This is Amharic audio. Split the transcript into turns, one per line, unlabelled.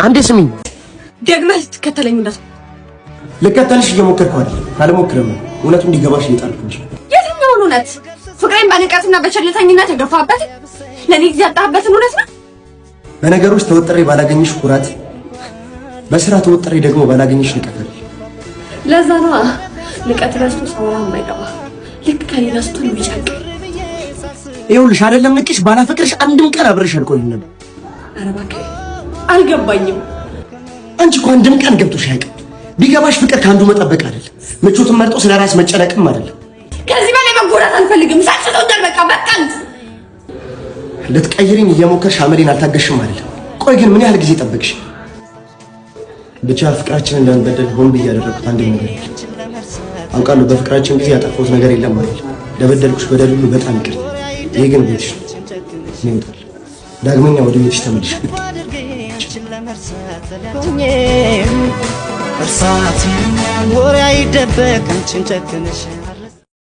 አንዴ ስሚኝ።
ደግመህ ትከተለኝ እንዳት
ልከተልሽ እየሞከርኩ አይደል? አልሞክርም። እውነቱን እንዲገባሽ እየጣልኩ እንጂ።
የትኛውን እውነት? ፍቅሬን በንቀትና በቸልተኝነት የገፋበት ለኔ ጊዜ ያጣህበትን እውነት ነው?
በነገሮች ተወጥሬ ባላገኝሽ ኩራት፣ በስራ ተወጥሬ ደግሞ ባላገኝሽ ንቀት።
ለዛ ነው ንቀት በስቶ ሰውራ የማይገባ ልክ ከሌላ ስትሆን ቢጨንቅ።
ይኸውልሽ አይደለም ንቅሽ ባላፈቅርሽ አንድም ቀን አብረሽ አልቆይም ነበር።
ኧረ እባክህ አልገባኝም።
አንቺ እኮ አንድም ቀን ገብቶሽ አያውቅም። ቢገባሽ ፍቅር ከአንዱ መጠበቅ አይደለም፣ ምቾትን መርጦ ስለራስ መጨነቅም አይደለም።
ከዚህ በላይ መጎዳት አልፈልግም። ሳትተውኛል። በቃ
ልትቀይሪኝ እየሞከርሽ አመሌን አልታገሽም አይደለም። ቆይ ግን ምን ያህል ጊዜ ጠበቅሽ? ብቻ ፍቅራችንን እንዳንበደል ሆን ብዬ ያደረኩት አንድ ነገር አውቃለሁ። በፍቅራችን ጊዜ ያጠፋሁት ነገር የለም ማለት ለበደልኩሽ በደል ሁሉ በጣም ይቅር። ይሄ ግን ቤትሽ ነው። ይወጣል። ዳግመኛ ወደ ቤትሽ ተመልሽ።
እርሳት ወሬ አይደበቅ አንቺን ጨክነሽ